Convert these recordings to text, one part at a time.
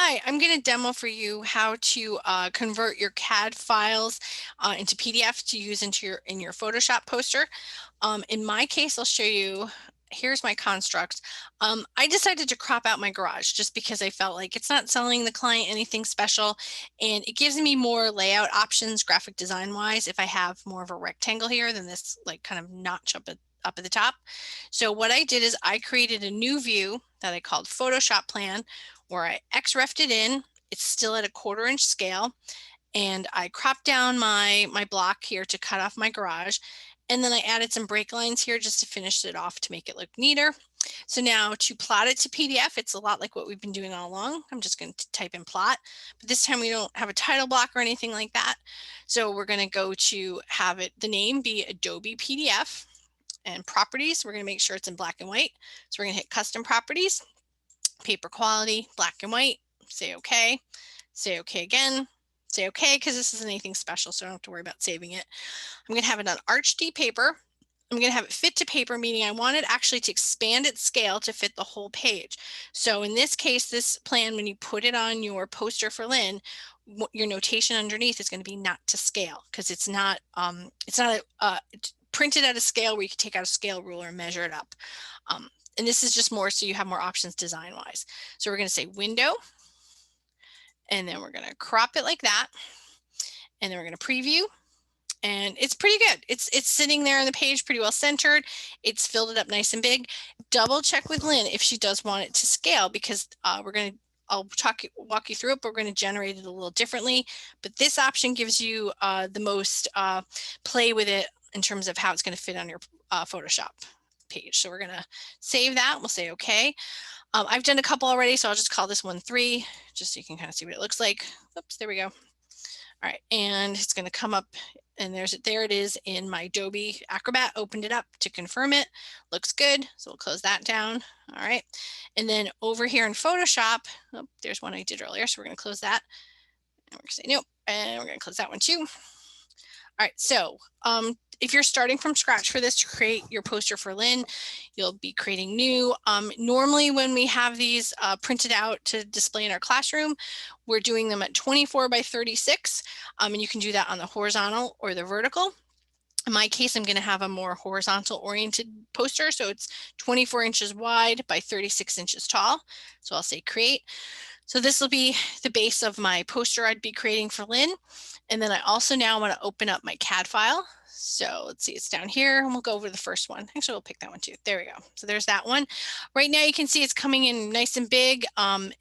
Hi, I'm going to demo for you how to convert your CAD files into PDF to use in your Photoshop poster. In my case, I'll show you. Here's my construct. I decided to crop out my garage just because I felt like it's not selling the client anything special, and it gives me more layout options, graphic design wise, if I have more of a rectangle here than this like kind of notch up at the top. So what I did is I created a new view that I called Photoshop Plan, where I XREF'd it in. It's still at a 1/4 inch scale, and I cropped down my block here to cut off my garage. And then I added some break lines here just to finish it off to make it look neater. So now to plot it to PDF, it's a lot like what we've been doing all along. I'm just going to type in plot, but this time we don't have a title block or anything like that. So we're going to go to have the name be Adobe PDF, and properties. We're going to make sure it's in black and white. So we're going to hit custom properties, paper quality, black and white, say okay again, say okay, because this isn't anything special, so I don't have to worry about saving it. I'm going to have it on HD paper. I'm going to have it fit to paper, meaning I want it actually to expand its scale to fit the whole page. So in this case, this plan, when you put it on your poster for Lynn, your notation underneath is going to be not to scale, because it's not printed at a scale where you can take out a scale ruler and measure it up. And this is just more so you have more options design wise. So we're going to say window, and then we're going to crop it like that. And then we're going to preview, and it's pretty good. It's sitting there on the page pretty well centered. It's filled it up nice and big. Double check with Lynn if she does want it to scale, because I'll walk you through it, but we're going to generate it a little differently. But this option gives you the most play with it in terms of how it's going to fit on your Photoshop page. So we're going to save that. We'll say okay. I've done a couple already, so I'll just call this one 3, just so you can kind of see what it looks like. Oops, there we go. All right, and it's going to come up, and there it is in my Adobe Acrobat. Opened it up to confirm it. Looks good, so we'll close that down. All right, and then over here in Photoshop, oh, there's one I did earlier, so we're going to close that. And we're going to say nope, and we're going to close that one too. All right, so if you're starting from scratch for this to create your poster for Lynn, you'll be creating new. Normally when we have these printed out to display in our classroom, we're doing them at 24 by 36, and you can do that on the horizontal or the vertical. In my case, I'm going to have a more horizontal oriented poster, so it's 24 inches wide by 36 inches tall. So I'll say create. So this will be the base of my poster I'd be creating for Lynn. And then I also now want to open up my CAD file. So let's see, it's down here, and we'll go over the first one. Actually, we'll pick that one too. There we go. So there's that one. Right now you can see it's coming in nice and big, and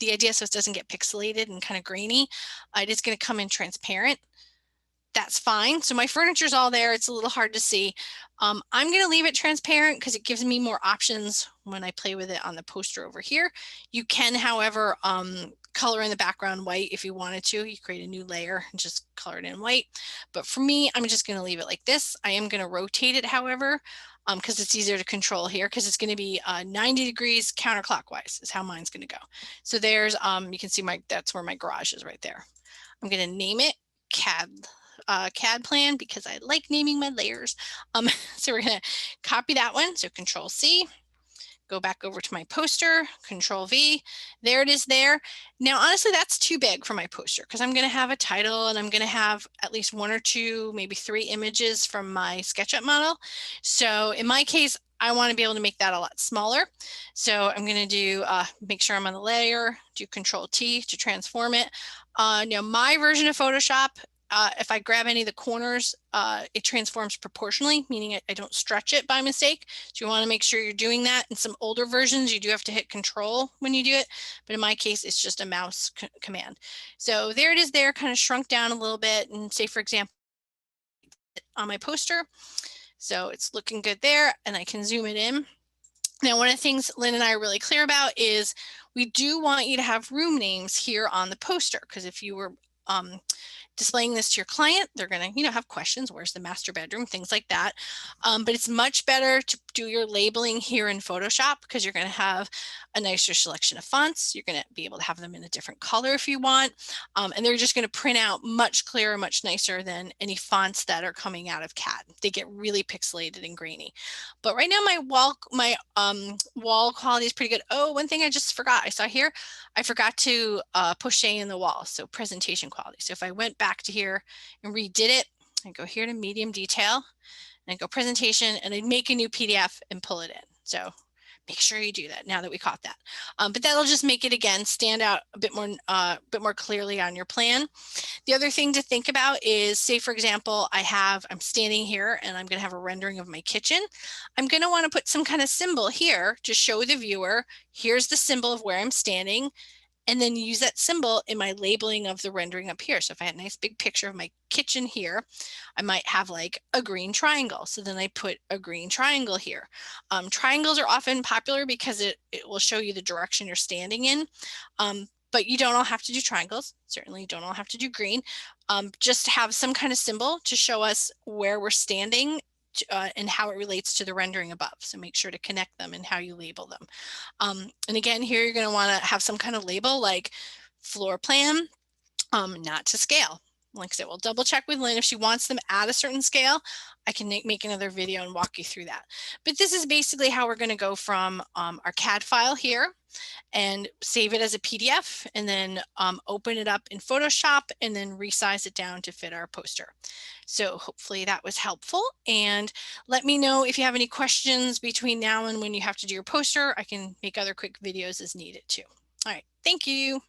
the idea so it doesn't get pixelated and kind of grainy. It is going to come in transparent. That's fine. So my furniture's all there. It's a little hard to see. I'm going to leave it transparent because it gives me more options when I play with it on the poster over here. You can, however, color in the background white if you wanted to. You create a new layer and just color it in white. But for me, I'm just going to leave it like this. I am going to rotate it, however, because it's easier to control here, because it's going to be 90 degrees counterclockwise is how mine's going to go. So there's, you can see that's where my garage is right there. I'm going to name it CAD plan because I like naming my layers. So we're going to copy that one. So Control C, go back over to my poster, Control V. There it is there. Now, honestly, that's too big for my poster because I'm going to have a title, and I'm going to have at least 1 or 2, maybe 3 images from my SketchUp model. So in my case, I want to be able to make that a lot smaller. So I'm going to do, make sure I'm on the layer, do Control T to transform it. Now my version of Photoshop, if I grab any of the corners, it transforms proportionally, meaning I don't stretch it by mistake. So you want to make sure you're doing that. In some older versions, you do have to hit Control when you do it. But in my case, it's just a mouse command. So there it is there, kind of shrunk down a little bit. And say, for example, on my poster. So it's looking good there, and I can zoom it in. Now, one of the things Lynn and I are really clear about is we do want you to have room names here on the poster, because if you were displaying this to your client, they're going to, have questions. Where's the master bedroom? Things like that. But it's much better do your labeling here in Photoshop because you're going to have a nicer selection of fonts. You're going to be able to have them in a different color if you want. And they're just going to print out much clearer, much nicer than any fonts that are coming out of CAD. They get really pixelated and grainy. But right now my wall quality is pretty good. Oh, one thing I just forgot. I saw here, I forgot to poche in the wall. So presentation quality. So if I went back to here and redid it, I go here to medium detail and I go presentation and I'd make a new PDF and pull it in. So make sure you do that now that we caught that. But that'll just make it again stand out a bit more clearly on your plan. The other thing to think about is, say for example, I'm standing here and I'm going to have a rendering of my kitchen. I'm going to want to put some kind of symbol here to show the viewer, here's the symbol of where I'm standing, and then use that symbol in my labeling of the rendering up here. So if I had a nice big picture of my kitchen here, I might have like a green triangle. So then I put a green triangle here. Triangles are often popular because it will show you the direction you're standing in. But you don't all have to do triangles. Certainly you don't all have to do green. Just have some kind of symbol to show us where we're standing and how it relates to the rendering above. So make sure to connect them and how you label them. And again, here you're going to want to have some kind of label like floor plan, not to scale. Like I said, we'll double check with Lynn if she wants them at a certain scale. I can make another video and walk you through that. But this is basically how we're going to go from our CAD file here and save it as a PDF and then open it up in Photoshop and then resize it down to fit our poster. So hopefully that was helpful, and let me know if you have any questions between now and when you have to do your poster. I can make other quick videos as needed too. All right, thank you.